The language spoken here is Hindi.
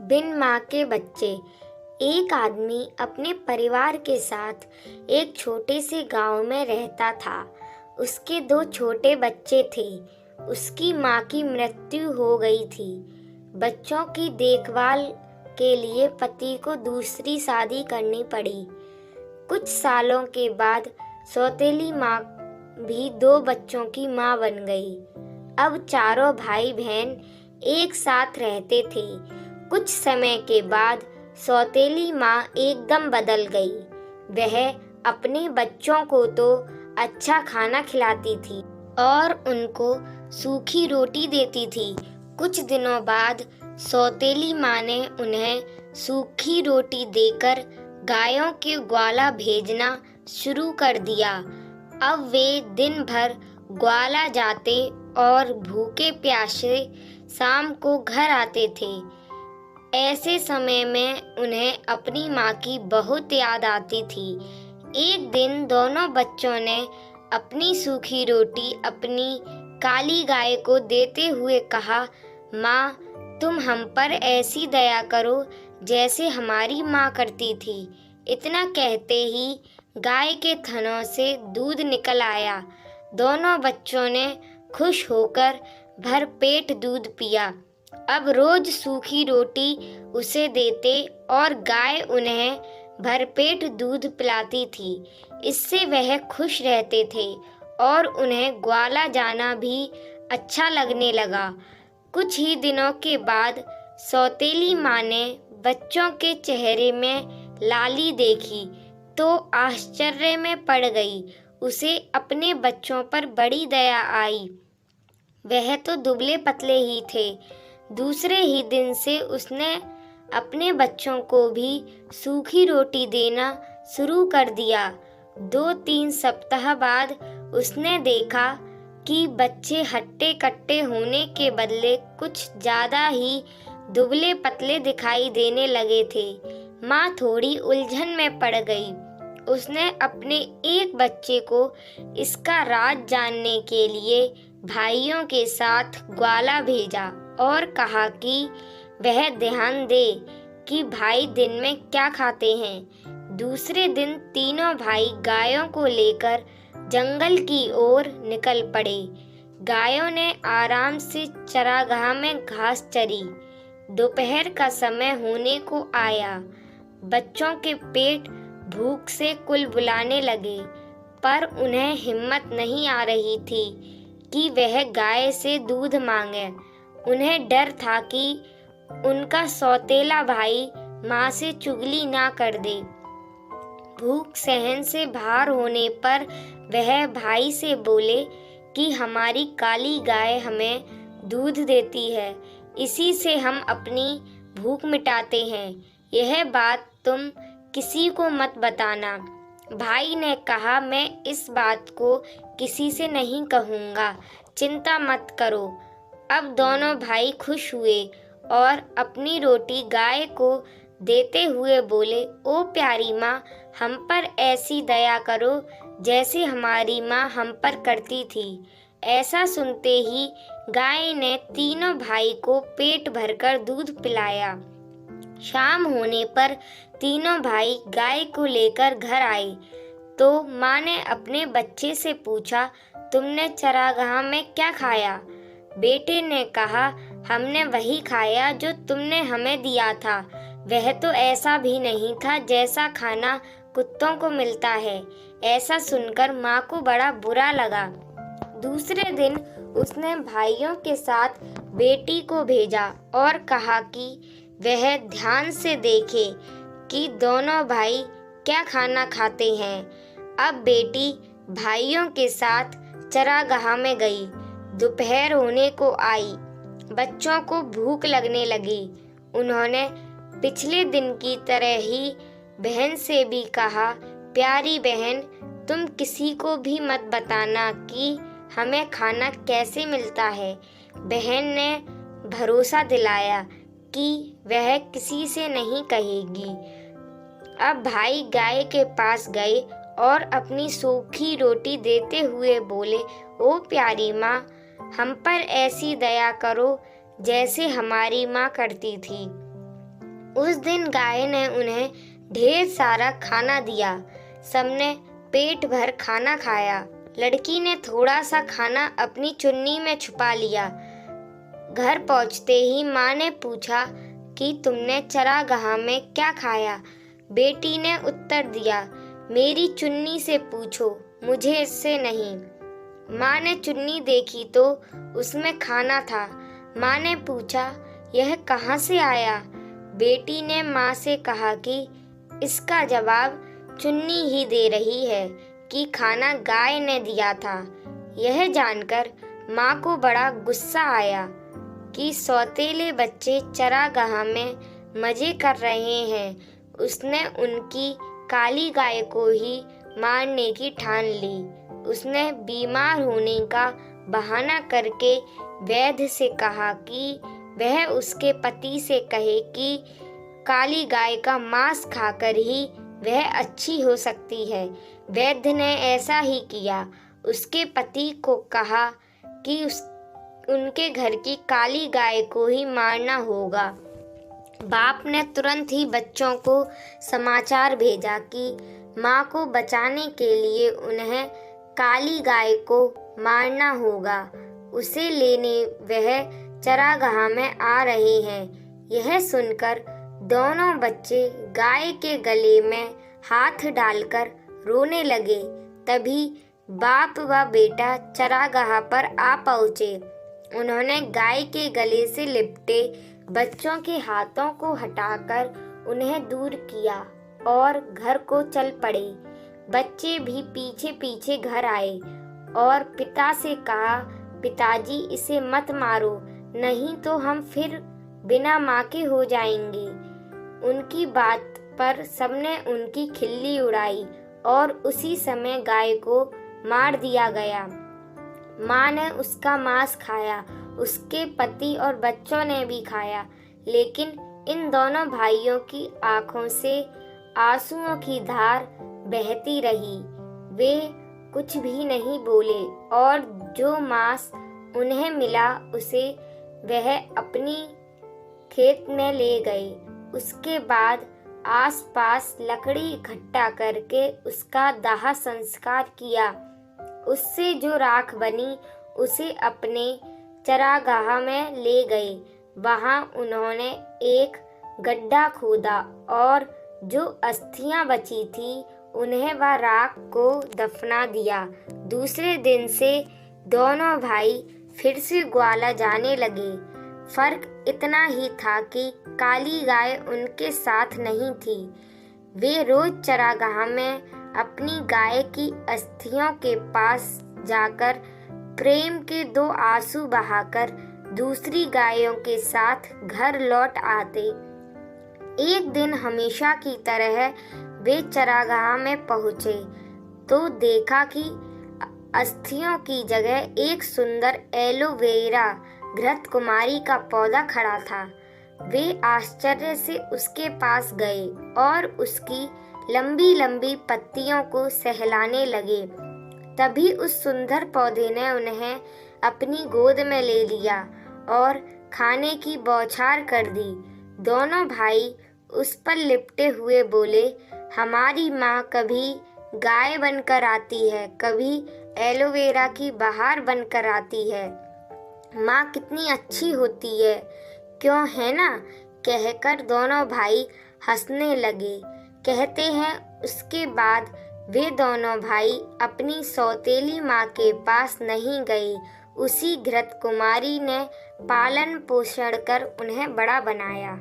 बिन माँ के बच्चे। एक आदमी अपने परिवार के साथ एक छोटे से गांव में रहता था। उसके दो छोटे बच्चे थे। उसकी माँ की मृत्यु हो गई थी। बच्चों की देखभाल के लिए पति को दूसरी शादी करनी पड़ी। कुछ सालों के बाद सौतेली माँ भी दो बच्चों की माँ बन गई। अब चारों भाई बहन एक साथ रहते थे। कुछ समय के बाद सौतेली माँ एकदम बदल गई। वह अपने बच्चों को तो अच्छा खाना खिलाती थी और उनको सूखी रोटी देती थी। कुछ दिनों बाद सौतेली माँ ने उन्हें सूखी रोटी देकर गायों के ग्वाला भेजना शुरू कर दिया। अब वे दिन भर ग्वाला जाते और भूखे प्यासे शाम को घर आते थे। ऐसे समय में उन्हें अपनी माँ की बहुत याद आती थी। एक दिन दोनों बच्चों ने अपनी सूखी रोटी अपनी काली गाय को देते हुए कहा, माँ, तुम हम पर ऐसी दया करो जैसे हमारी माँ करती थी। इतना कहते ही गाय के थनों से दूध निकल आया। दोनों बच्चों ने खुश होकर भरपेट दूध पिया। अब रोज सूखी रोटी उसे देते और गाय उन्हें भरपेट दूध पिलाती थी। इससे वह खुश रहते थे और उन्हें ग्वाला जाना भी अच्छा लगने लगा। कुछ ही दिनों के बाद सौतेली माँ ने बच्चों के चेहरे में लाली देखी तो आश्चर्य में पड़ गई। उसे अपने बच्चों पर बड़ी दया आई। वह तो दुबले पतले ही थे। दूसरे ही दिन से उसने अपने बच्चों को भी सूखी रोटी देना शुरू कर दिया। 2-3 सप्ताह बाद उसने देखा कि बच्चे हट्टे कट्टे होने के बदले कुछ ज़्यादा ही दुबले पतले दिखाई देने लगे थे। माँ थोड़ी उलझन में पड़ गई। उसने अपने एक बच्चे को इसका राज जानने के लिए भाइयों के साथ ग्वाला भेजा और कहा कि वह ध्यान दे कि भाई दिन में क्या खाते हैं। दूसरे दिन तीनों भाई गायों को लेकर जंगल की ओर निकल पड़े। गायों ने आराम से चरागाह में घास चरी। दोपहर का समय होने को आया। बच्चों के पेट भूख से कुलबुलाने लगे, पर उन्हें हिम्मत नहीं आ रही थी कि वह गाय से दूध मांगे। उन्हें डर था कि उनका सौतेला भाई माँ से चुगली ना कर दे। भूख सहन से बाहर होने पर वह भाई से बोले कि हमारी काली गाय हमें दूध देती है, इसी से हम अपनी भूख मिटाते हैं। यह बात तुम किसी को मत बताना। भाई ने कहा, मैं इस बात को किसी से नहीं कहूँगा, चिंता मत करो। अब दोनों भाई खुश हुए और अपनी रोटी गाय को देते हुए बोले, ओ प्यारी माँ, हम पर ऐसी दया करो जैसे हमारी माँ हम पर करती थी। ऐसा सुनते ही गाय ने तीनों भाई को पेट भरकर दूध पिलाया। शाम होने पर तीनों भाई गाय को लेकर घर आए तो माँ ने अपने बच्चे से पूछा, तुमने चरागाह में क्या खाया? बेटे ने कहा, हमने वही खाया जो तुमने हमें दिया था। वह तो ऐसा भी नहीं था जैसा खाना कुत्तों को मिलता है। ऐसा सुनकर माँ को बड़ा बुरा लगा। दूसरे दिन उसने भाइयों के साथ बेटी को भेजा और कहा कि वह ध्यान से देखे कि दोनों भाई क्या खाना खाते हैं। अब बेटी भाइयों के साथ चरागाह में गई। दोपहर होने को आई। बच्चों को भूख लगने लगी। उन्होंने पिछले दिन की तरह ही बहन से भी कहा, प्यारी बहन, तुम किसी को भी मत बताना कि हमें खाना कैसे मिलता है। बहन ने भरोसा दिलाया कि वह किसी से नहीं कहेगी। अब भाई गाय के पास गए और अपनी सूखी रोटी देते हुए बोले, ओ प्यारी माँ, हम पर ऐसी दया करो जैसे हमारी माँ करती थी। उस दिन गाय ने उन्हें ढेर सारा खाना दिया। सबने पेट भर खाना खाया। लड़की ने थोड़ा सा खाना अपनी चुन्नी में छुपा लिया। घर पहुंचते ही माँ ने पूछा कि तुमने चरागाह में क्या खाया? बेटी ने उत्तर दिया, मेरी चुन्नी से पूछो, मुझे इससे नहीं। माँ ने चुन्नी देखी तो उसमें खाना था। माँ ने पूछा, यह कहाँ से आया? बेटी ने माँ से कहा कि इसका जवाब चुन्नी ही दे रही है कि खाना गाय ने दिया था। यह जानकर माँ को बड़ा गुस्सा आया कि सौतेले बच्चे चरागाह में मजे कर रहे हैं। उसने उनकी काली गाय को ही मारने की ठान ली। उसने बीमार होने का बहाना करके वैद्य से कहा कि वह उसके पति से कहे कि काली गाय का मांस खाकर ही वह अच्छी हो सकती है। वैद्य ने ऐसा ही किया। उसके पति को कहा कि उनके घर की काली गाय को ही मारना होगा। बाप ने तुरंत ही बच्चों को समाचार भेजा कि माँ को बचाने के लिए उन्हें काली गाय को मारना होगा। उसे लेने वह चरागाह में आ रहे हैं। यह सुनकर दोनों बच्चे गाय के गले में हाथ डालकर रोने लगे। तभी बाप व बेटा चरागाह पर आ पहुँचे। उन्होंने गाय के गले से लिपटे बच्चों के हाथों को हटाकर उन्हें दूर किया और घर को चल पड़े। बच्चे भी पीछे पीछे घर आए और पिता से कहा, पिताजी इसे मत मारो, नहीं तो हम फिर बिना माँ के हो जाएंगे। उनकी बात पर सबने उनकी खिल्ली उड़ाई और उसी समय गाय को मार दिया गया। माँ ने उसका मांस खाया, उसके पति और बच्चों ने भी खाया, लेकिन इन दोनों भाइयों की आंखों से आंसुओं की धार बहती रही। वे कुछ भी नहीं बोले और जो मांस उन्हें मिला उसे वह अपनी खेत में ले गए। उसके बाद आसपास लकड़ी इकट्ठा करके उसका दाह संस्कार किया। उससे जो राख बनी उसे अपने चरागाह में ले गए। वहां उन्होंने एक गड्ढा खोदा और जो अस्थियां बची थी उन्हें वह राख को दफना दिया। दूसरे दिन से दोनों भाई फिर से ग्वाला जाने लगे। फर्क इतना ही था कि काली गाय उनके साथ नहीं थी। वे रोज चरागाह में अपनी गाय की अस्थियों के पास जाकर प्रेम के 2 आंसू बहाकर दूसरी गायों के साथ घर लौट आते। एक दिन हमेशा की तरह वे चरागाह में पहुँचे तो देखा कि अस्थियों की जगह एक सुंदर एलोवेरा घृत कुमारी का पौधा खड़ा था। वे आश्चर्य से उसके पास गए और उसकी लंबी लंबी पत्तियों को सहलाने लगे। तभी उस सुंदर पौधे ने उन्हें अपनी गोद में ले लिया और खाने की बौछार कर दी। दोनों भाई उस पर लिपटे हुए बोले, हमारी माँ कभी गाय बनकर आती है, कभी एलोवेरा की बहार बनकर आती है। माँ कितनी अच्छी होती है, क्यों है ना? कहकर दोनों भाई हंसने लगे। कहते हैं उसके बाद वे दोनों भाई अपनी सौतेली माँ के पास नहीं गए। उसी घृत कुमारी ने पालन पोषण कर उन्हें बड़ा बनाया।